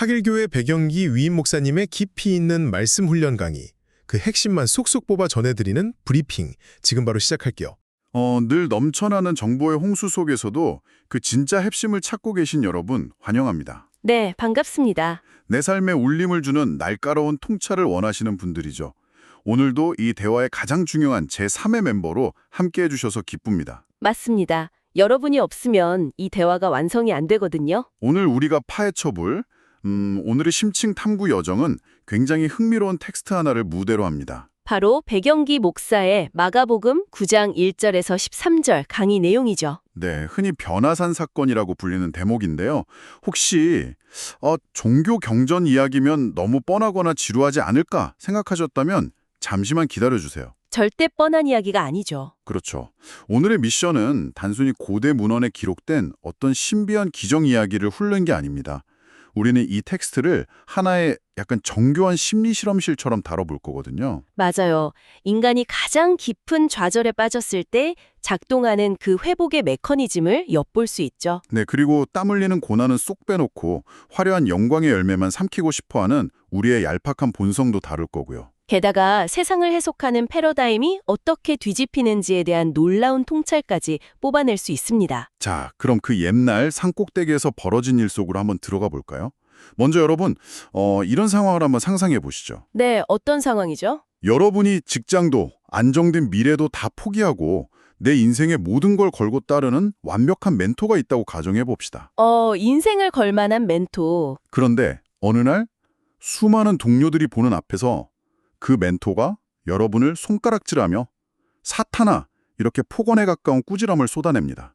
하길교회 백영기 위임 목사님의 깊이 있는 말씀 훈련 강의, 그 핵심만 쏙쏙 뽑아 전해드리는 브리핑, 지금 바로 시작할게요. 늘 넘쳐나는 정보의 홍수 속에서도 그 진짜 핵심을 찾고 계신 여러분 환영합니다. 네, 반갑습니다. 내 삶에 울림을 주는 날카로운 통찰을 원하시는 분들이죠. 오늘도 이 대화의 가장 중요한 제3의 멤버로 함께해 주셔서 기쁩니다. 맞습니다. 여러분이 없으면 이 대화가 완성이 안 되거든요. 오늘 우리가 파헤쳐볼 오늘의 심층 탐구 여정은 굉장히 흥미로운 텍스트 하나를 무대로 합니다. 바로 백영기 목사의 마가복음 9장 1절에서 13절 강의 내용이죠. 네, 흔히 변화산 사건이라고 불리는 대목인데요. 혹시 종교 경전 이야기면 너무 뻔하거나 지루하지 않을까 생각하셨다면 잠시만 기다려주세요. 절대 뻔한 이야기가 아니죠. 그렇죠. 오늘의 미션은 단순히 고대 문헌에 기록된 어떤 신비한 기정 이야기를 훑는 게 아닙니다. 우리는 이 텍스트를 하나의 약간 정교한 심리 실험실처럼 다뤄볼 거거든요. 맞아요. 인간이 가장 깊은 좌절에 빠졌을 때 작동하는 그 회복의 메커니즘을 엿볼 수 있죠. 네, 그리고 땀 흘리는 고난은 쏙 빼놓고 화려한 영광의 열매만 삼키고 싶어하는 우리의 얄팍한 본성도 다룰 거고요. 게다가 세상을 해석하는 패러다임이 어떻게 뒤집히는지에 대한 놀라운 통찰까지 뽑아낼 수 있습니다. 자, 그럼 그 옛날 산꼭대기에서 벌어진 일 속으로 한번 들어가 볼까요? 먼저 여러분, 이런 상황을 한번 상상해 보시죠. 네, 어떤 상황이죠? 여러분이 직장도 안정된 미래도 다 포기하고 내 인생의 모든 걸 걸고 따르는 완벽한 멘토가 있다고 가정해 봅시다. 인생을 걸 만한 멘토. 그런데 어느 날 수많은 동료들이 보는 앞에서 그 멘토가 여러분을 손가락질하며 사탄아 이렇게 폭언에 가까운 꾸지람을 쏟아냅니다.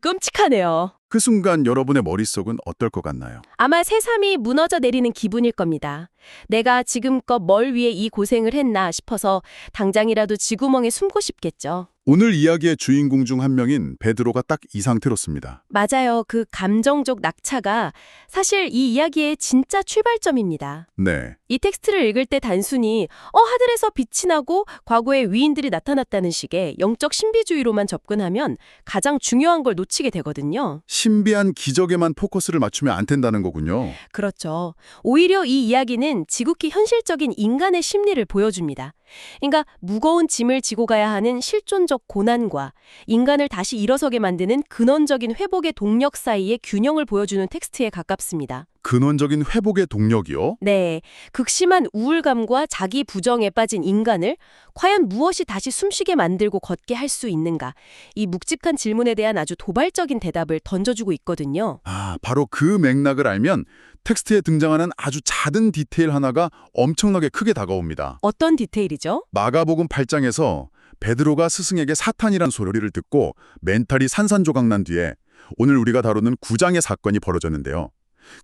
끔찍하네요. 그 순간 여러분의 머릿속은 어떨 것 같나요? 아마 새삼이 무너져 내리는 기분일 겁니다. 내가 지금껏 뭘 위해 이 고생을 했나 싶어서 당장이라도 쥐구멍에 숨고 싶겠죠. 오늘 이야기의 주인공 중 한 명인 베드로가 딱 이 상태로습니다. 맞아요. 그 감정적 낙차가 사실 이 이야기의 진짜 출발점입니다. 네, 이 텍스트를 읽을 때 단순히 하늘에서 빛이 나고 과거에 위인들이 나타났다는 식의 영적 신비주의로만 접근하면 가장 중요한 걸 놓치게 되거든요. 신비한 기적에만 포커스를 맞추면 안 된다는 거군요. 그렇죠. 오히려 이 이야기는 지극히 현실적인 인간의 심리를 보여줍니다. 그러니까 무거운 짐을 지고 가야 하는 실존적 고난과 인간을 다시 일어서게 만드는 근원적인 회복의 동력 사이의 균형을 보여주는 텍스트에 가깝습니다. 근원적인 회복의 동력이요? 네, 극심한 우울감과 자기 부정에 빠진 인간을 과연 무엇이 다시 숨쉬게 만들고 걷게 할 수 있는가? 이 묵직한 질문에 대한 아주 도발적인 대답을 던져주고 있거든요. 바로 그 맥락을 알면 텍스트에 등장하는 아주 작은 디테일 하나가 엄청나게 크게 다가옵니다. 어떤 디테일이죠? 마가복음 8장에서 베드로가 스승에게 사탄이란 소리를 듣고 멘탈이 산산조각난 뒤에 오늘 우리가 다루는 9장의 사건이 벌어졌는데요.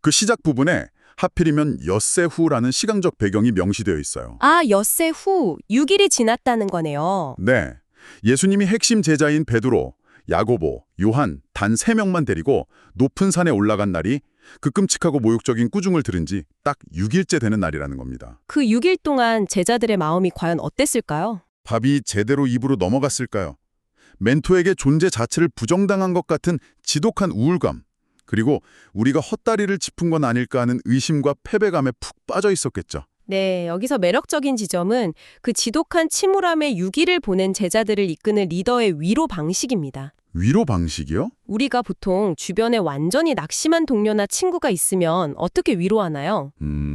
그 시작 부분에 하필이면 엿새 후라는 시간적 배경이 명시되어 있어요. 엿새 후 6일이 지났다는 거네요. 네, 예수님이 핵심 제자인 베드로, 야고보, 요한 단 3명만 데리고 높은 산에 올라간 날이 그 끔찍하고 모욕적인 꾸중을 들은 지 딱 6일째 되는 날이라는 겁니다. 그 6일 동안 제자들의 마음이 과연 어땠을까요? 밥이 제대로 입으로 넘어갔을까요? 멘토에게 존재 자체를 부정당한 것 같은 지독한 우울감, 그리고 우리가 헛다리를 짚은 건 아닐까 하는 의심과 패배감에 푹 빠져 있었겠죠. 네, 여기서 매력적인 지점은 그 지독한 침울함의 6일을 보낸 제자들을 이끄는 리더의 위로 방식입니다. 위로 방식이요? 우리가 보통 주변에 완전히 낙심한 동료나 친구가 있으면 어떻게 위로하나요?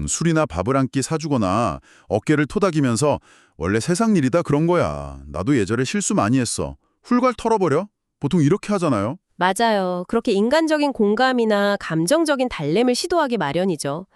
술이나 밥을 한 끼 사주거나 어깨를 토닥이면서 원래 세상 일이다 그런 거야. 나도 예전에 실수 많이 했어. 훌갈 털어버려? 보통 이렇게 하잖아요. 맞아요. 그렇게 인간적인 공감이나 감정적인 달램을 시도하기 마련이죠.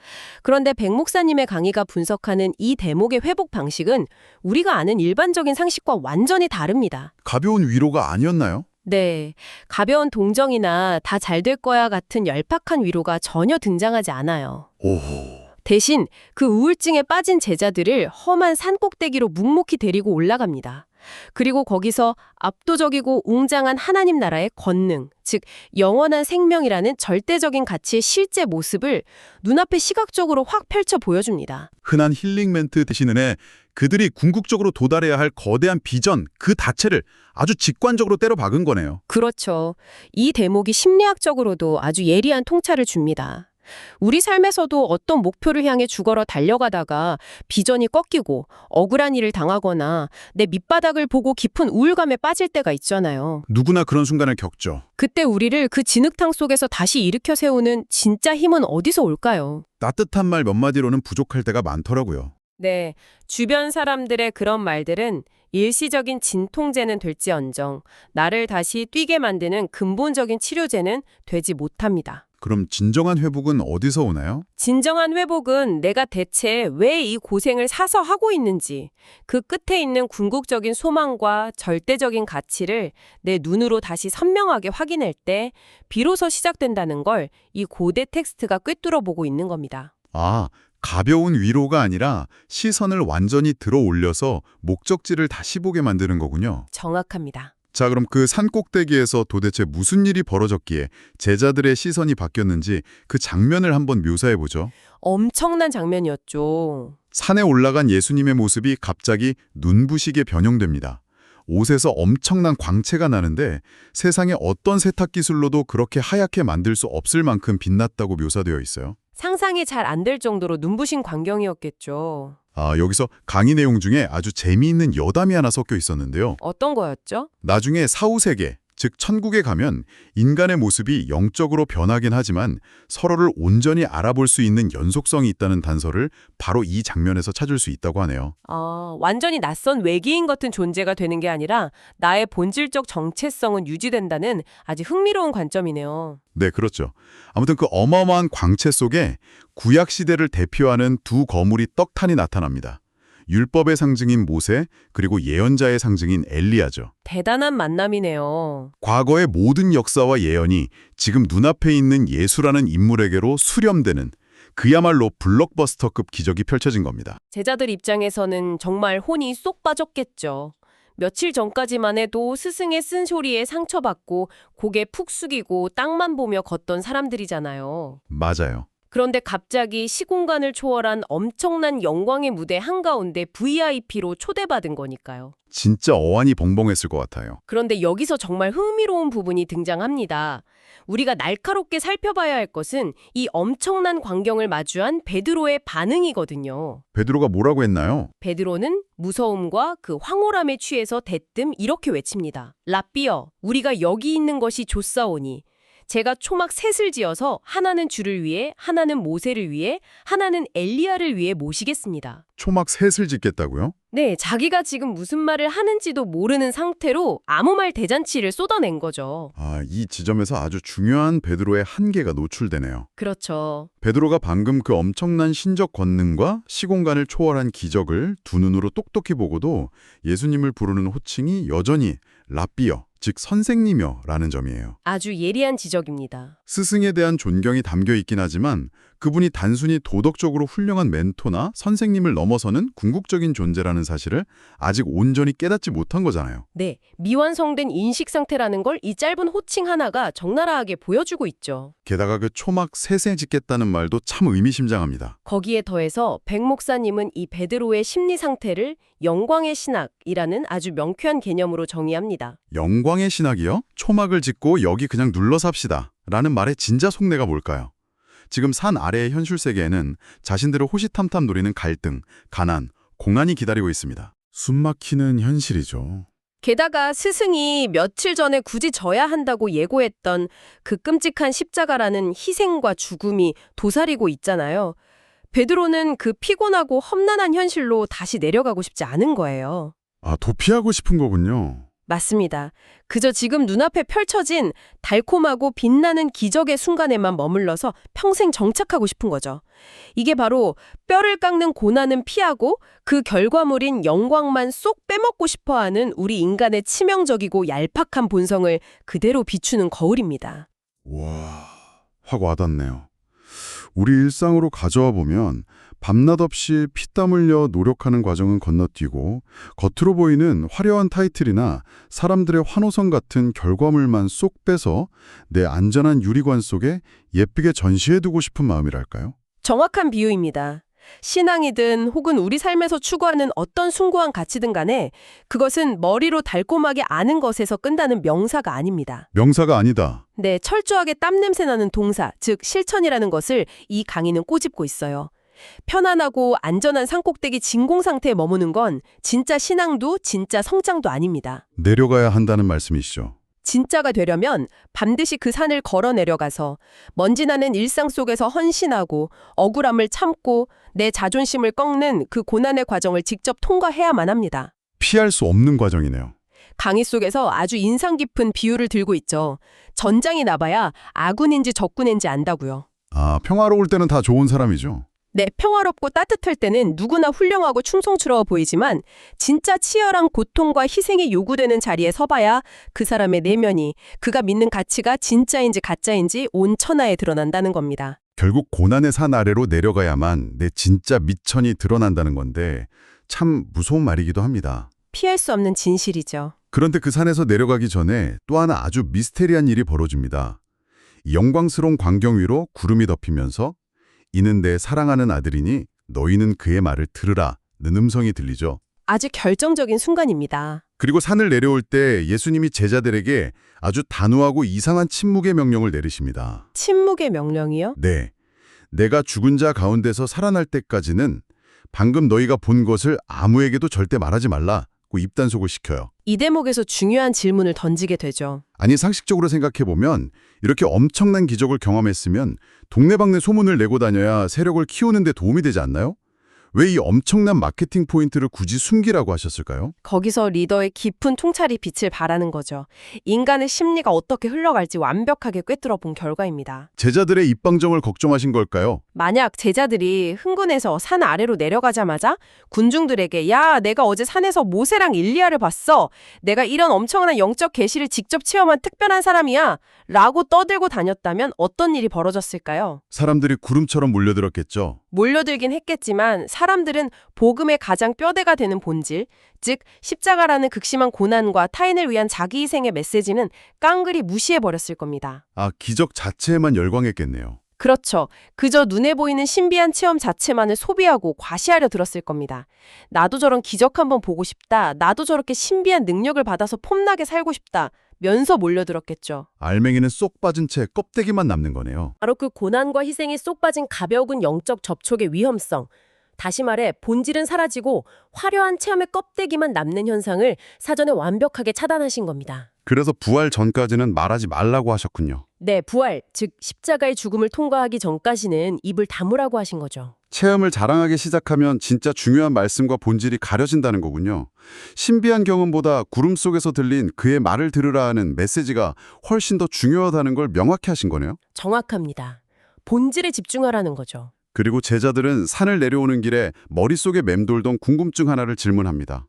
그런데 백 목사님의 강의가 분석하는 이 대목의 회복 방식은 우리가 아는 일반적인 상식과 완전히 다릅니다. 가벼운 위로가 아니었나요? 네, 가벼운 동정이나 다 잘 될 거야 같은 얄팍한 위로가 전혀 등장하지 않아요. 오호. 대신 그 우울증에 빠진 제자들을 험한 산꼭대기로 묵묵히 데리고 올라갑니다. 그리고 거기서 압도적이고 웅장한 하나님 나라의 권능, 즉 영원한 생명이라는 절대적인 가치의 실제 모습을 눈앞에 시각적으로 확 펼쳐 보여줍니다. 흔한 힐링 멘트 대신에 그들이 궁극적으로 도달해야 할 거대한 비전, 그 자체를 아주 직관적으로 때려 박은 거네요. 그렇죠. 이 대목이 심리학적으로도 아주 예리한 통찰을 줍니다. 우리 삶에서도 어떤 목표를 향해 죽어라 달려가다가 비전이 꺾이고 억울한 일을 당하거나 내 밑바닥을 보고 깊은 우울감에 빠질 때가 있잖아요. 누구나 그런 순간을 겪죠. 그때 우리를 그 진흙탕 속에서 다시 일으켜 세우는 진짜 힘은 어디서 올까요? 따뜻한 말 몇 마디로는 부족할 때가 많더라고요. 네, 주변 사람들의 그런 말들은 일시적인 진통제는 될지언정 나를 다시 뛰게 만드는 근본적인 치료제는 되지 못합니다. 그럼 진정한 회복은 어디서 오나요? 진정한 회복은 내가 대체 왜 이 고생을 사서 하고 있는지, 그 끝에 있는 궁극적인 소망과 절대적인 가치를 내 눈으로 다시 선명하게 확인할 때 비로소 시작된다는 걸 이 고대 텍스트가 꿰뚫어 보고 있는 겁니다. 아, 가벼운 위로가 아니라 시선을 완전히 들어 올려서 목적지를 다시 보게 만드는 거군요. 정확합니다. 자, 그럼 그 산 꼭대기에서 도대체 무슨 일이 벌어졌기에 제자들의 시선이 바뀌었는지 그 장면을 한번 묘사해보죠. 엄청난 장면이었죠. 산에 올라간 예수님의 모습이 갑자기 눈부시게 변형됩니다. 옷에서 엄청난 광채가 나는데 세상에 어떤 세탁 기술로도 그렇게 하얗게 만들 수 없을 만큼 빛났다고 묘사되어 있어요. 상상이 잘 안 될 정도로 눈부신 광경이었겠죠. 아, 여기서 강의 내용 중에 아주 재미있는 여담이 하나 섞여 있었는데요. 어떤 거였죠? 나중에 사후세계, 즉 천국에 가면 인간의 모습이 영적으로 변하긴 하지만 서로를 온전히 알아볼 수 있는 연속성이 있다는 단서를 바로 이 장면에서 찾을 수 있다고 하네요. 완전히 낯선 외계인 같은 존재가 되는 게 아니라 나의 본질적 정체성은 유지된다는 아주 흥미로운 관점이네요. 네, 그렇죠. 아무튼 그 어마어마한 광채 속에 구약 시대를 대표하는 두 거물이 떡하니 나타납니다. 율법의 상징인 모세, 그리고 예언자의 상징인 엘리야죠. 대단한 만남이네요. 과거의 모든 역사와 예언이 지금 눈앞에 있는 예수라는 인물에게로 수렴되는 그야말로 블록버스터급 기적이 펼쳐진 겁니다. 제자들 입장에서는 정말 혼이 쏙 빠졌겠죠. 며칠 전까지만 해도 스승의 쓴소리에 상처받고 고개 푹 숙이고 땅만 보며 걷던 사람들이잖아요. 맞아요. 그런데 갑자기 시공간을 초월한 엄청난 영광의 무대 한가운데 VIP로 초대받은 거니까요. 진짜 어안이 벙벙했을 것 같아요. 그런데 여기서 정말 흥미로운 부분이 등장합니다. 우리가 날카롭게 살펴봐야 할 것은 이 엄청난 광경을 마주한 베드로의 반응이거든요. 베드로가 뭐라고 했나요? 베드로는 무서움과 그 황홀함에 취해서 대뜸 이렇게 외칩니다. 라삐여, 우리가 여기 있는 것이 좋사오니 제가 초막 셋을 지어서 하나는 주를 위해, 하나는 모세를 위해, 하나는 엘리야를 위해 모시겠습니다. 초막 셋을 짓겠다고요? 네, 자기가 지금 무슨 말을 하는지도 모르는 상태로 아무 말 대잔치를 쏟아낸 거죠. 아, 이 지점에서 아주 중요한 베드로의 한계가 노출되네요. 그렇죠. 베드로가 방금 그 엄청난 신적 권능과 시공간을 초월한 기적을 두 눈으로 똑똑히 보고도 예수님을 부르는 호칭이 여전히 라삐여, 즉 선생님여 라는 점이에요. 아주 예리한 지적입니다. 스승에 대한 존경이 담겨 있긴 하지만 그분이 단순히 도덕적으로 훌륭한 멘토나 선생님을 넘어서는 궁극적인 존재라는 사실을 아직 온전히 깨닫지 못한 거잖아요. 네, 미완성된 인식 상태라는 걸 이 짧은 호칭 하나가 적나라하게 보여주고 있죠. 게다가 그 초막 셋에 짓겠다는 말도 참 의미심장합니다. 거기에 더해서 백 목사님은 이 베드로의 심리 상태를 영광의 신학이라는 아주 명쾌한 개념으로 정의합니다. 영광의 신학이요? 초막을 짓고 여기 그냥 눌러 삽시다 라는 말의 진짜 속내가 뭘까요? 지금 산 아래의 현실 세계에는 자신들을 호시탐탐 노리는 갈등, 가난, 고난이 기다리고 있습니다. 숨막히는 현실이죠. 게다가 스승이 며칠 전에 굳이 져야 한다고 예고했던 그 끔찍한 십자가라는 희생과 죽음이 도사리고 있잖아요. 베드로는 그 피곤하고 험난한 현실로 다시 내려가고 싶지 않은 거예요. 아, 도피하고 싶은 거군요. 맞습니다. 그저 지금 눈앞에 펼쳐진 달콤하고 빛나는 기적의 순간에만 머물러서 평생 정착하고 싶은 거죠. 이게 바로 뼈를 깎는 고난은 피하고 그 결과물인 영광만 쏙 빼먹고 싶어하는 우리 인간의 치명적이고 얄팍한 본성을 그대로 비추는 거울입니다. 와, 확 와닿네요. 우리 일상으로 가져와 보면 밤낮 없이 피땀 흘려 노력하는 과정은 건너뛰고 겉으로 보이는 화려한 타이틀이나 사람들의 환호성 같은 결과물만 쏙 빼서 내 안전한 유리관 속에 예쁘게 전시해두고 싶은 마음이랄까요? 정확한 비유입니다. 신앙이든 혹은 우리 삶에서 추구하는 어떤 숭고한 가치든 간에 그것은 머리로 달콤하게 아는 것에서 끈다는 명사가 아닙니다. 명사가 아니다. 네, 철저하게 땀냄새 나는 동사, 즉 실천이라는 것을 이 강의는 꼬집고 있어요. 편안하고 안전한 산꼭대기 진공 상태에 머무는 건 진짜 신앙도 진짜 성장도 아닙니다. 내려가야 한다는 말씀이시죠. 진짜가 되려면 반드시 그 산을 걸어 내려가서 먼지 나는 일상 속에서 헌신하고 억울함을 참고 내 자존심을 꺾는 그 고난의 과정을 직접 통과해야만 합니다. 피할 수 없는 과정이네요. 강의 속에서 아주 인상 깊은 비유를 들고 있죠. 전장이 나봐야 아군인지 적군인지 안다고요. 아, 평화로울 때는 다 좋은 사람이죠. 네, 평화롭고 따뜻할 때는 누구나 훌륭하고 충성스러워 보이지만 진짜 치열한 고통과 희생이 요구되는 자리에 서봐야 그 사람의 내면이, 그가 믿는 가치가 진짜인지 가짜인지 온 천하에 드러난다는 겁니다. 결국 고난의 산 아래로 내려가야만 내 진짜 미천이 드러난다는 건데 참 무서운 말이기도 합니다. 피할 수 없는 진실이죠. 그런데 그 산에서 내려가기 전에 또 하나 아주 미스테리한 일이 벌어집니다. 영광스러운 광경 위로 구름이 덮이면서 이는 내 사랑하는 아들이니 너희는 그의 말을 들으라 는 음성이 들리죠. 아주 결정적인 순간입니다. 그리고 산을 내려올 때 예수님이 제자들에게 아주 단호하고 이상한 침묵의 명령을 내리십니다. 침묵의 명령이요? 네, 내가 죽은 자 가운데서 살아날 때까지는 방금 너희가 본 것을 아무에게도 절대 말하지 말라고 입단속을 시켜요. 이 대목에서 중요한 질문을 던지게 되죠. 아니 상식적으로 생각해보면 이렇게 엄청난 기적을 경험했으면 동네방네 소문을 내고 다녀야 세력을 키우는 데 도움이 되지 않나요? 왜 이 엄청난 마케팅 포인트를 굳이 숨기라고 하셨을까요? 거기서 리더의 깊은 통찰이 빛을 발하는 거죠. 인간의 심리가 어떻게 흘러갈지 완벽하게 꿰뚫어 본 결과입니다. 제자들의 입방정을 걱정하신 걸까요? 만약 제자들이 흥분해서 산 아래로 내려가자마자 군중들에게 야, 내가 어제 산에서 모세랑 일리야를 봤어. 내가 이런 엄청난 영적 계시를 직접 체험한 특별한 사람이야. 라고 떠들고 다녔다면 어떤 일이 벌어졌을까요? 사람들이 구름처럼 몰려들었겠죠. 몰려들긴 했겠지만 사람들은 복음의 가장 뼈대가 되는 본질, 즉 십자가라는 극심한 고난과 타인을 위한 자기 희생의 메시지는 깡그리 무시해버렸을 겁니다. 아, 기적 자체에만 열광했겠네요. 그렇죠. 그저 눈에 보이는 신비한 체험 자체만을 소비하고 과시하려 들었을 겁니다. 나도 저런 기적 한번 보고 싶다. 나도 저렇게 신비한 능력을 받아서 폼나게 살고 싶다. 면서 몰려들었겠죠. 알맹이는 쏙 빠진 채 껍데기만 남는 거네요. 바로 그 고난과 희생이 쏙 빠진 가벼운 영적 접촉의 위험성. 다시 말해 본질은 사라지고 화려한 체험의 껍데기만 남는 현상을 사전에 완벽하게 차단하신 겁니다. 그래서 부활 전까지는 말하지 말라고 하셨군요. 네, 부활, 즉 십자가의 죽음을 통과하기 전까지는 입을 다무라고 하신 거죠. 체험을 자랑하게 시작하면 진짜 중요한 말씀과 본질이 가려진다는 거군요. 신비한 경험보다 구름 속에서 들린 그의 말을 들으라 하는 메시지가 훨씬 더 중요하다는 걸 명확히 하신 거네요. 정확합니다. 본질에 집중하라는 거죠. 그리고 제자들은 산을 내려오는 길에 머릿속에 맴돌던 궁금증 하나를 질문합니다.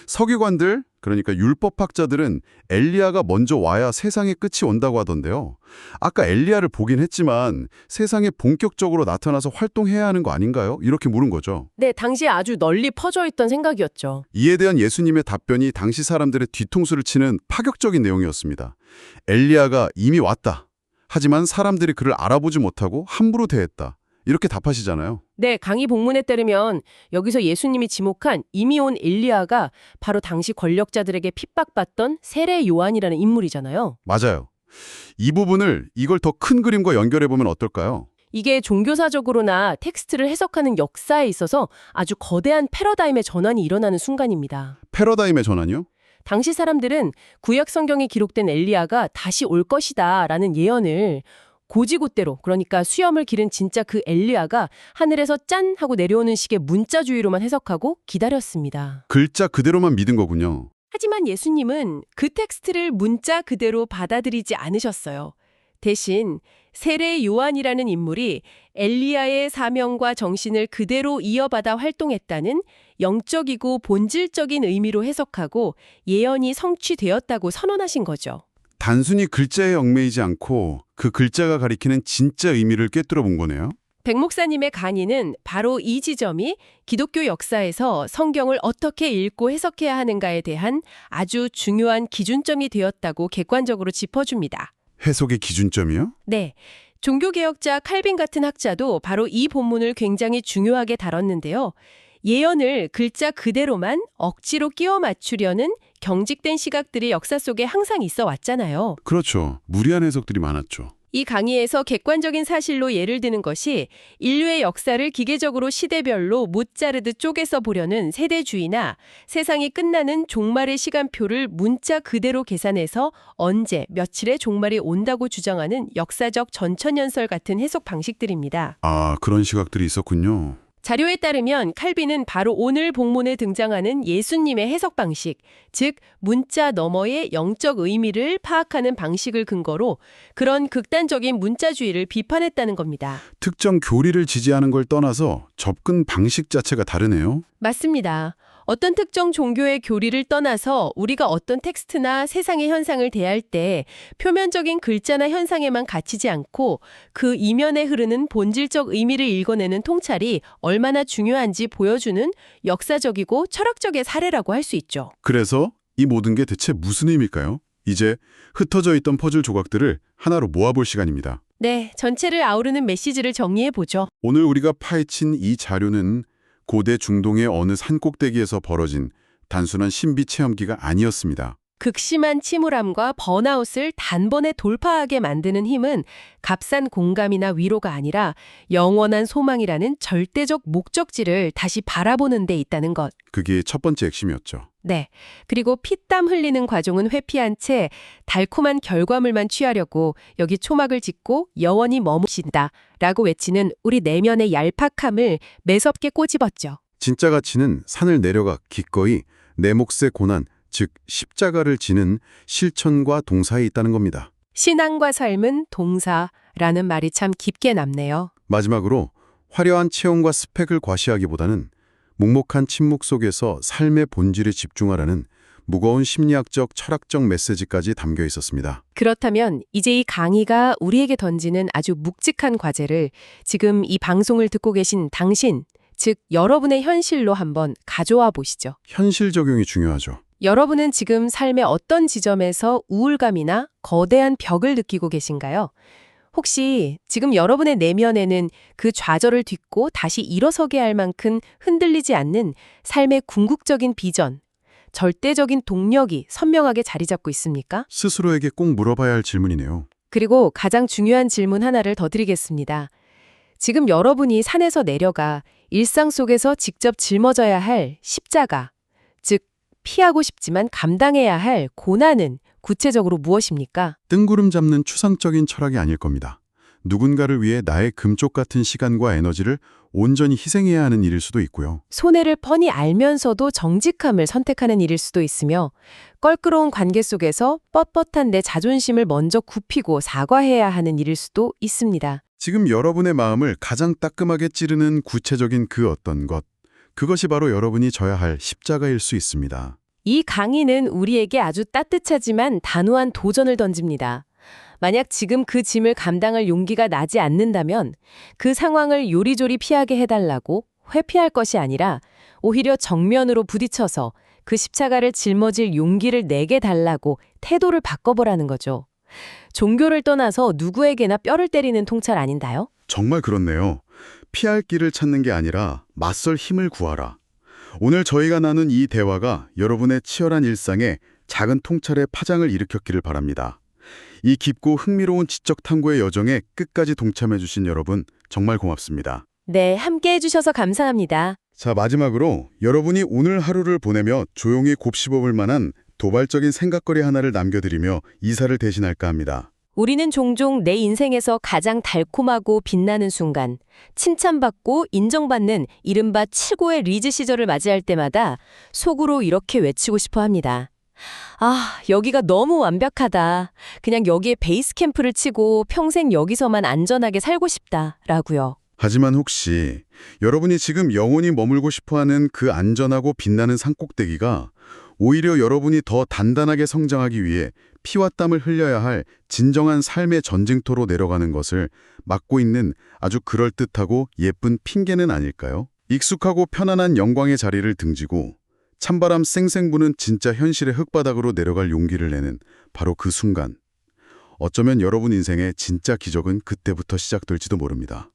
서기관들, 그러니까 율법학자들은 엘리야가 먼저 와야 세상의 끝이 온다고 하던데요. 아까 엘리야를 보긴 했지만 세상에 본격적으로 나타나서 활동해야 하는 거 아닌가요? 이렇게 물은 거죠. 네, 당시에 아주 널리 퍼져 있던 생각이었죠. 이에 대한 예수님의 답변이 당시 사람들의 뒤통수를 치는 파격적인 내용이었습니다. 엘리야가 이미 왔다. 하지만 사람들이 그를 알아보지 못하고 함부로 대했다. 이렇게 답하시잖아요. 네, 강의 본문에 따르면 여기서 예수님이 지목한 이미 온 엘리야가 바로 당시 권력자들에게 핍박받던 세례 요한이라는 인물이잖아요. 맞아요. 이 부분을 이걸 더 큰 그림과 연결해보면 어떨까요? 이게 종교사적으로나 텍스트를 해석하는 역사에 있어서 아주 거대한 패러다임의 전환이 일어나는 순간입니다. 패러다임의 전환이요? 당시 사람들은 구약 성경에 기록된 엘리야가 다시 올 것이다 라는 예언을 고지고대로, 그러니까 수염을 기른 진짜 그 엘리야가 하늘에서 짠 하고 내려오는 식의 문자주의로만 해석하고 기다렸습니다. 글자 그대로만 믿은 거군요. 하지만 예수님은 그 텍스트를 문자 그대로 받아들이지 않으셨어요. 대신 세례 요한이라는 인물이 엘리야의 사명과 정신을 그대로 이어받아 활동했다는 영적이고 본질적인 의미로 해석하고 예언이 성취되었다고 선언하신 거죠. 단순히 글자에 얽매이지 않고 그 글자가 가리키는 진짜 의미를 꿰뚫어 본 거네요. 백 목사님의 강의는 바로 이 지점이 기독교 역사에서 성경을 어떻게 읽고 해석해야 하는가에 대한 아주 중요한 기준점이 되었다고 객관적으로 짚어줍니다. 해석의 기준점이요? 네. 종교개혁자 칼빈 같은 학자도 바로 이 본문을 굉장히 중요하게 다뤘는데요. 예언을 글자 그대로만 억지로 끼워 맞추려는 경직된 시각들이 역사 속에 항상 있어 왔잖아요. 그렇죠. 무리한 해석들이 많았죠. 이 강의에서 객관적인 사실로 예를 드는 것이 인류의 역사를 기계적으로 시대별로 못자르듯 쪼개서 보려는 세대주의나 세상이 끝나는 종말의 시간표를 문자 그대로 계산해서 언제, 며칠에 종말이 온다고 주장하는 역사적 전천연설 같은 해석 방식들입니다. 아, 그런 시각들이 있었군요. 자료에 따르면 칼빈은 바로 오늘 본문에 등장하는 예수님의 해석 방식, 즉 문자 너머의 영적 의미를 파악하는 방식을 근거로 그런 극단적인 문자주의를 비판했다는 겁니다. 특정 교리를 지지하는 걸 떠나서 접근 방식 자체가 다르네요. 맞습니다. 어떤 특정 종교의 교리를 떠나서 우리가 어떤 텍스트나 세상의 현상을 대할 때 표면적인 글자나 현상에만 갇히지 않고 그 이면에 흐르는 본질적 의미를 읽어내는 통찰이 얼마나 중요한지 보여주는 역사적이고 철학적인 사례라고 할 수 있죠. 그래서 이 모든 게 대체 무슨 의미일까요? 이제 흩어져 있던 퍼즐 조각들을 하나로 모아볼 시간입니다. 네, 전체를 아우르는 메시지를 정리해보죠. 오늘 우리가 파헤친 이 자료는 고대 중동의 어느 산꼭대기에서 벌어진 단순한 신비 체험기가 아니었습니다. 극심한 침울함과 번아웃을 단번에 돌파하게 만드는 힘은 값싼 공감이나 위로가 아니라 영원한 소망이라는 절대적 목적지를 다시 바라보는 데 있다는 것. 그게 첫 번째 핵심이었죠. 네. 그리고 피땀 흘리는 과정은 회피한 채 달콤한 결과물만 취하려고 여기 초막을 짓고 영원히 머무신다 라고 외치는 우리 내면의 얄팍함을 매섭게 꼬집었죠. 진짜 가치는 산을 내려가 기꺼이 내 몫의 고난, 즉 십자가를 지는 실천과 동사에 있다는 겁니다. 신앙과 삶은 동사라는 말이 참 깊게 남네요. 마지막으로 화려한 체험과 스펙을 과시하기보다는 묵묵한 침묵 속에서 삶의 본질에 집중하라는 무거운 심리학적, 철학적 메시지까지 담겨 있었습니다. 그렇다면 이제 이 강의가 우리에게 던지는 아주 묵직한 과제를 지금 이 방송을 듣고 계신 당신, 즉 여러분의 현실로 한번 가져와 보시죠. 현실 적용이 중요하죠. 여러분은 지금 삶의 어떤 지점에서 우울감이나 거대한 벽을 느끼고 계신가요? 혹시 지금 여러분의 내면에는 그 좌절을 딛고 다시 일어서게 할 만큼 흔들리지 않는 삶의 궁극적인 비전, 절대적인 동력이 선명하게 자리 잡고 있습니까? 스스로에게 꼭 물어봐야 할 질문이네요. 그리고 가장 중요한 질문 하나를 더 드리겠습니다. 지금 여러분이 산에서 내려가 일상 속에서 직접 짊어져야 할 십자가, 즉 피하고 싶지만 감당해야 할 고난은 구체적으로 무엇입니까? 뜬구름 잡는 추상적인 철학이 아닐 겁니다. 누군가를 위해 나의 금쪽 같은 시간과 에너지를 온전히 희생해야 하는 일일 수도 있고요. 손해를 뻔히 알면서도 정직함을 선택하는 일일 수도 있으며 껄끄러운 관계 속에서 뻣뻣한 내 자존심을 먼저 굽히고 사과해야 하는 일일 수도 있습니다. 지금 여러분의 마음을 가장 따끔하게 찌르는 구체적인 그 어떤 것, 그것이 바로 여러분이 져야 할 십자가일 수 있습니다. 이 강의는 우리에게 아주 따뜻하지만 단호한 도전을 던집니다. 만약 지금 그 짐을 감당할 용기가 나지 않는다면 그 상황을 요리조리 피하게 해달라고 회피할 것이 아니라 오히려 정면으로 부딪혀서 그 십자가를 짊어질 용기를 내게 달라고 태도를 바꿔보라는 거죠. 종교를 떠나서 누구에게나 뼈를 때리는 통찰 아닌가요? 정말 그렇네요. 피할 길을 찾는 게 아니라 맞설 힘을 구하라. 오늘 저희가 나눈 이 대화가 여러분의 치열한 일상에 작은 통찰의 파장을 일으켰기를 바랍니다. 이 깊고 흥미로운 지적 탐구의 여정에 끝까지 동참해 주신 여러분 정말 고맙습니다. 네, 함께 해주셔서 감사합니다. 자, 마지막으로 여러분이 오늘 하루를 보내며 조용히 곱씹어볼 만한 도발적인 생각거리 하나를 남겨드리며 이사를 대신할까 합니다. 우리는 종종 내 인생에서 가장 달콤하고 빛나는 순간, 칭찬받고 인정받는 이른바 최고의 리즈 시절을 맞이할 때마다 속으로 이렇게 외치고 싶어 합니다. 아, 여기가 너무 완벽하다. 그냥 여기에 베이스 캠프를 치고 평생 여기서만 안전하게 살고 싶다. 라고요. 하지만 혹시 여러분이 지금 영원히 머물고 싶어하는 그 안전하고 빛나는 산꼭대기가 오히려 여러분이 더 단단하게 성장하기 위해 피와 땀을 흘려야 할 진정한 삶의 전쟁터로 내려가는 것을 막고 있는 아주 그럴듯하고 예쁜 핑계는 아닐까요? 익숙하고 편안한 영광의 자리를 등지고 찬바람 쌩쌩 부는 진짜 현실의 흙바닥으로 내려갈 용기를 내는 바로 그 순간. 어쩌면 여러분 인생의 진짜 기적은 그때부터 시작될지도 모릅니다.